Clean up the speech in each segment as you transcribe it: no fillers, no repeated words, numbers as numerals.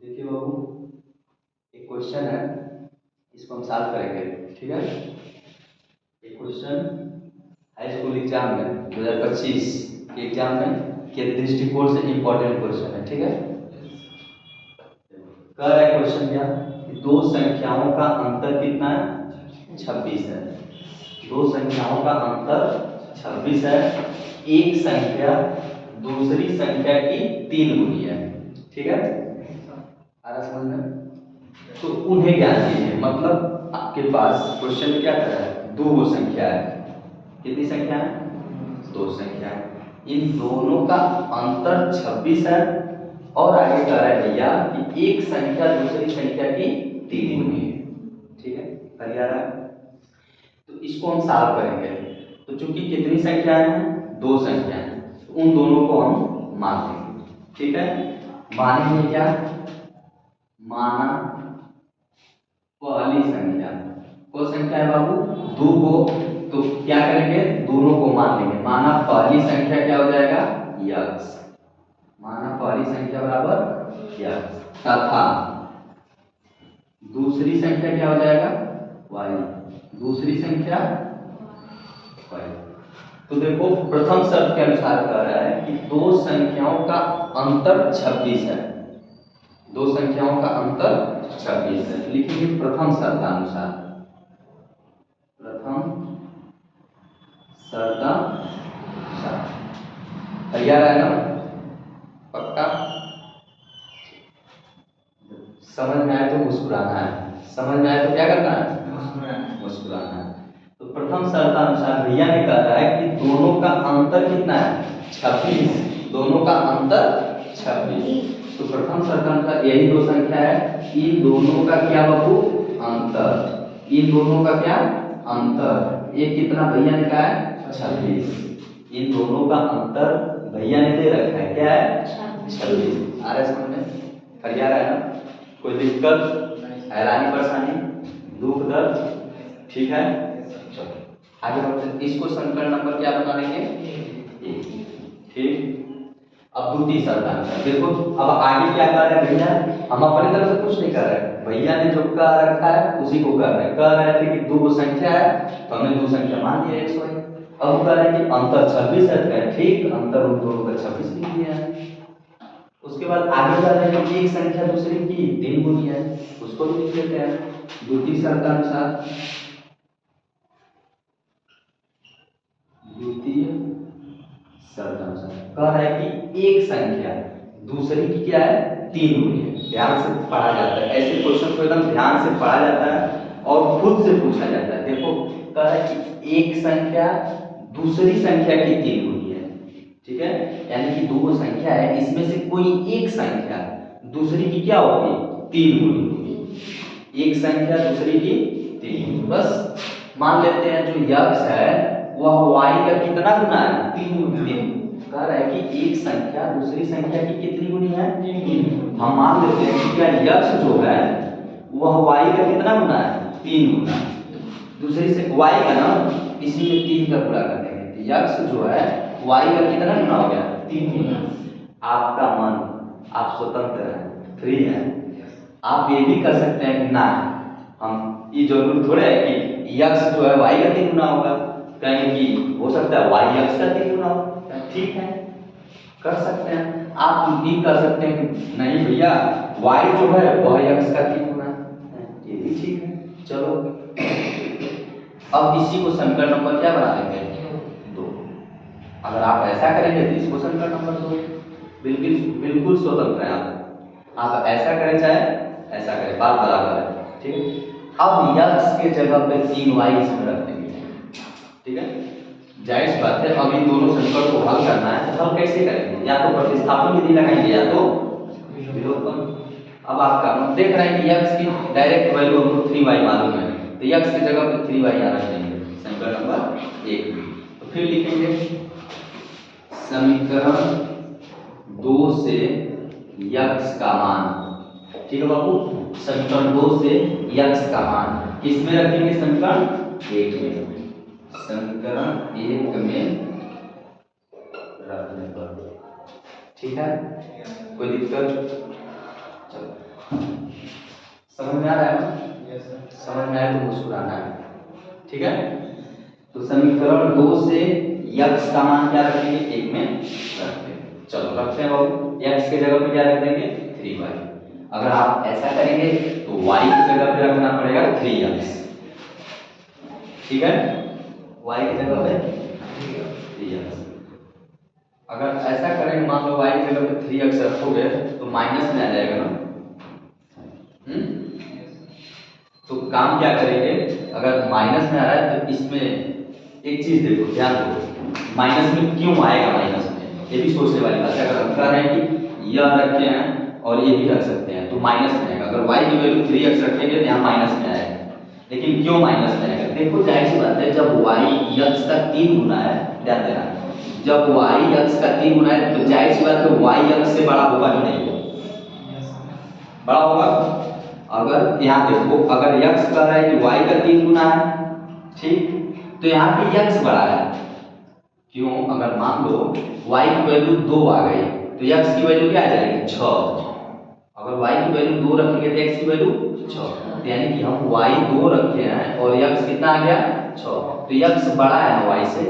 देखिए बाबू, एक क्वेश्चन है, इसको हम सॉल्व करेंगे। ठीक है, एक क्वेश्चन हाई स्कूल एग्जाम में 2025 के एग्जाम में के दृष्टिकोण से इम्पोर्टेंट क्वेश्चन है। ठीक है, कह रहा है क्वेश्चन क्या कि दो संख्याओं का अंतर कितना है? 26 है। दो संख्याओं का अंतर 26 है। एक संख्या दूसरी संख्या की 3 गुनी है। ठीक है, आ रहा समझ में? तो उन्हें ज्ञात कीजिए। मतलब आपके पास क्वेश्चन में क्या कर रहा है? दो संख्या है। कितनी संख्या है? दो संख्या है। इन दोनों का अंतर 26 है और आगे कह रहा है भैया कि एक संख्या दूसरी संख्या की 3 गुनी है। ठीक है, कर आ रहा है? तो इसको हम सॉल्व करेंगे। तो चूंकि कितनी संख्या है? दो संख्या है, तो उन दोनों को हम मान लेंगे। ठीक है, मानेंगे क्या? माना पहली संख्या, कौन संख्या है बाबू? दो को, तो क्या करेंगे? दोनों को मान लेंगे। माना पहली संख्या क्या हो जाएगा? यक्स। माना पहली संख्या बराबर यक्स, तथा दूसरी संख्या क्या हो जाएगा? वाई। दूसरी संख्या वाई। तो देखो, प्रथम शर्त के अनुसार कह रहा है कि दो संख्याओं का अंतर 26 है। दो संख्याओं का अंतर 26 है। लिखेंगे प्रथम शर्तानुसार। प्रथम शर्तानुसार तैयार है ना? पक्का? समझ में आए तो मुस्कुराना है, समझ में आए तो क्या करना है? मुस्कुराना है। तो प्रथम शर्तानुसार भैया ने कह रहा है कि दोनों का अंतर कितना है? 26। दोनों का अंतर 26। तो प्रथम शर्तानुसार यही दो संख्या है, इन दोनों का क्या बाबू? अंतर। इन दोनों का क्या? अंतर। ये कितना भैया ने कहा है? 26। इन दोनों का अंतर भैया ने दे रखा है, क्या है? 26। आ रहा है समझ में? कर जा रहा है ना? कोई दिक्कत, हैरानी, परेशानी, दुख, दर्द? ठीक है, चलो आगे बढ़ते हैं। इसको समीकरण नंबर क्या बना लेंगे? एक। ठीक, अब द्वितीय शर्तानुसार देखो, अब आगे क्या कर रहे हैं भैया? हम अपनी तरफ से कुछ नहीं कर रहे हैं, भैया ने जो कह रखा है उसी को कर रहे हैं। कह रहे थे कि दो संख्या है, तो हमने दो संख्या मान लिया x y। अब कह रहे हैं कि अंतर 26 है, ठीक, अंतर उन दोनों का 26 लिख दिया है। उसके बाद आगे कह रहे हैं कि एक संख्या दूसरी की 3 गुनी है, उसको भी लिख लेते हैं द्वितीय शर्तानुसार। द्वितीय शर्तानुसार कह रहा है कि एक संख्या दूसरी की क्या है? 3 गुनी है। ध्यान से पढ़ा जाता है, ऐसे क्वेश्चन को एकदम ध्यान से पढ़ा जाता है और खुद से पूछा जाता है। देखो, कह रहा है कि एक संख्या दूसरी संख्या की 3 गुनी है। ठीक है, यानी कि दो संख्या है, इसमें से कोई एक संख्या दूसरी की क्या होगी? 3 गुनी होगी। एक संख्या दूसरी की 3 गुनी। बस मान लेते हैं जो यक्स है वह y का कितना गुना है? 3 गुना। कह रहा है कि एक संख्या दूसरी संख्या की कितनी गुनी है? 3 गुनी। हम मान लेते हैं कि क्या यक्स जो है वह y का कितना गुना है? 3 गुना। दूसरी से y का ना इसी में 3 का गुणा कर देंगे। यक्स जो है y का कितना गुना हो गया? 3 गुना। आपका मन, आप स्वतंत्र हैं, फ्री हैं। आप ये भी कर सकते हैं कि ना, हम ये जरूर थोड़े है कि यक्स जो है y का 3 गुना होगा। कहेंगे कि हो सकता है y यक्स का 3 गुना हो। ठीक है, कर सकते हैं। आप भी कर सकते हैं कि नहीं भैया y जो है वह यक्स का 3 गुना है, ये भी ठीक है। चलो, अब इसी को समीकरण नंबर क्या बना लेंगे? 2। अगर आप ऐसा करेंगे तो इसको समीकरण नंबर 2। बिल्कुल बिल्कुल स्वतंत्र हैं आप ऐसा करें चाहे ऐसा करें, बात बराबर है। ठीक है, अब यक्स के जगह पे 3y इसमें रख देंगे। ठीक है, जायज बात है। अब इन दोनों समीकरण को हल करना है, तो हल कैसे करेंगे? या तो प्रतिस्थापन विधि लगाएंगे या तो विलोपन। अब आपका हम देख रहे हैं कि x की डायरेक्ट वैल्यू हमको 3y मालूम है, तो x की जगह पे 3y आना चाहिए समीकरण नंबर 1 में। तो फिर लिखेंगे समीकरण 2 से x का मान। ठीक है बाबू, समीकरण 2 से x का मान किसमें रखेंगे? समीकरण 1 में। समीकरण 1 में रखने पर, ठीक है, कोई दिक्कत? चलो समझ में आ रहा है ना? Yes sir. समझ में आए तो मुस्कुराना है, ठीक है। तो समीकरण 2 से यक्स का मान क्या रखेंगे, 1 में रखते हैं। चलो रखते हैं बाबू, यक्स की जगह पे क्या रख देंगे, 3y। अगर आप ऐसा करेंगे तो y की जगह पे रखना पड़ेगा 3x, ठीक है। y की जगह पे 3x। अगर ऐसा करेंगे, मान लो y की जगह पे 3x रखोगे तो माइनस में आ जाएगा ना। तो काम क्या करेंगे, अगर माइनस में आ रहा है तो इसमें एक चीज देखो, ध्यान दो, माइनस में क्यों आएगा, माइनस में ये भी सोचने वाली बात है। अगर हम कह रहे हैं कि यह रखे हैं और ये भी रख सकते हैं तो माइनस में आएगा। अगर y की वैल्यू 3x रखेंगे तो यहाँ माइनस में आएगा, लेकिन क्यों माइनस में आएगा, देखो जाहिर सी बात है, जब y x का 3 गुना है, ध्यान देना, जब y x का 3 गुना है तो जाहिर सी बात है y x से बड़ा होगा कि नहीं होगा, बड़ा होगा। अगर यहाँ देखो, अगर x कह रहा है कि y का 3 गुना है, ठीक, तो यहाँ पे x बड़ा है, क्यों, अगर मान लो y की वैल्यू 2 आ गई तो x की वैल्यू क्या आ जाएगी, 6। अगर y की वैल्यू 2 रखेंगे तो x की वैल्यू 6, तो यानी कि हम y 2 रखे हैं और x कितना आ गया, 6, तो x बड़ा है ना y से।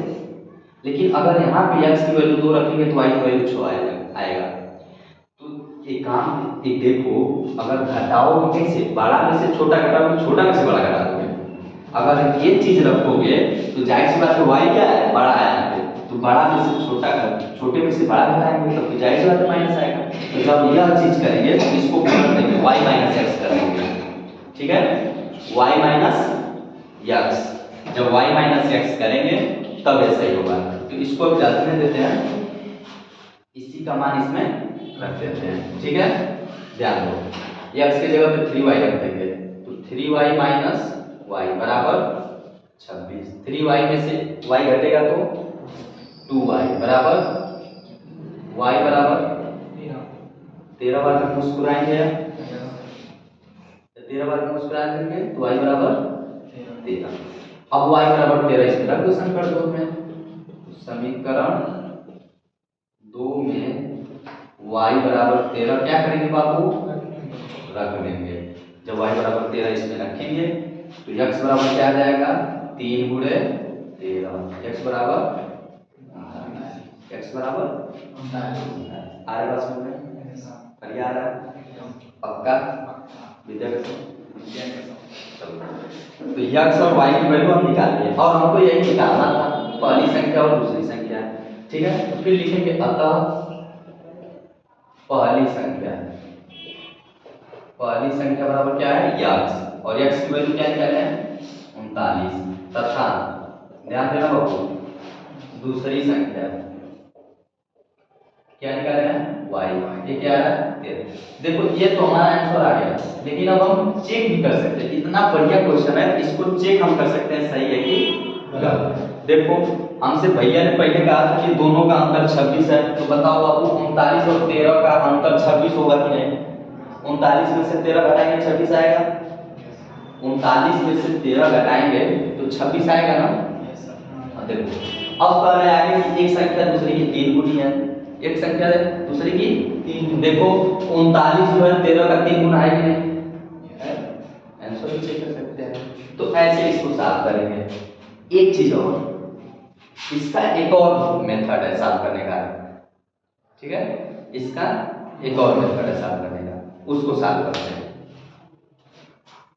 लेकिन अगर यहाँ पे x की वैल्यू 2 रखेंगे तो y की वैल्यू 6 आएगा। तो एक काम, एक देखो, अगर घटाओगे कैसे, बड़ा में से छोटा घटाओगे, छोटा में से बड़ा घटा दोगे। अगर ये चीज रखोगे तो जाहिर सी बात है y क्या है, बड़ा है यहाँ पे, तो बड़ा में से छोटा, छोटे में से बड़ा घटाएंगे तो जाहिर सी बात है माइनस आएगा। तो जब यह चीज करेंगे तो इसको कर देंगे y माइनस एक्स कर देंगे, ठीक है, y माइनस एक्स। जब y माइनस एक्स करेंगे तब ऐसा ही होगा। तो इसको अब जांचने देते हैं, इसी का मान इसमें रख देते हैं, ठीक है। ध्यान दो, x की जगह पे 3y रख देंगे तो 3y माइनस y बराबर 26। 3y में से y घटेगा तो 2y बराबर y बराबर 13 बार तक मुस्कुराएंगे, 13 बार मुस्कुरा देंगे तो y बराबर 13। अब y बराबर 13 इसमें रख दो समीकरण 2 में, समीकरण 2 में y बराबर 13 क्या करेंगे बाबू, रख देंगे। जब y बराबर 13 इसमें रखेंगे तो x बराबर क्या आ जाएगा, 3 गुणे 13, x बराबर आ रहा है, समझ में बढ़िया आ रहा है, पक्का विद्यार्थी। तो x और y की वैल्यू हम निकाल लिए और हमको यही निकालना था, पहली संख्या और दूसरी संख्या, ठीक है। तो फिर लिखेंगे अतः पहली संख्या बराबर क्या है, x, और x की वैल्यू क्या निकाले हैं, 39, तथा ध्यान देना बाबू, दूसरी संख्या क्या निकाले हैं, y, ये क्या है 13। देखो ये तो हमारा आंसर आ गया, लेकिन अब हम चेक भी कर सकते हैं, इतना बढ़िया क्वेश्चन है, इसको चेक हम कर सकते हैं सही है कि गलत। देखो हमसे भैया ने पहले कहा था कि दोनों का अंतर 26 है, तो बताओ बाबू 39 और 13 का अंतर 26 होगा कि नहीं, 39 में से 13 घटाएंगे 26 आएगा, 39 में से 13 घटाएंगे तो 26 आएगा ना। देखो अब कह रहे हैं आगे कि एक संख्या दूसरी की 3 गुनी है, एक संख्या है दूसरी की 3, देखो 39 जो है 13 का 3 गुना है कि नहीं, आंसर चेक कर सकते हैं। तो ऐसे इसको सॉल्व करेंगे। एक चीज और, इसका एक और मेथड है सॉल्व करने का, ठीक है, इसका एक और मेथड है सॉल्व करने का, उसको सॉल्व करते हैं।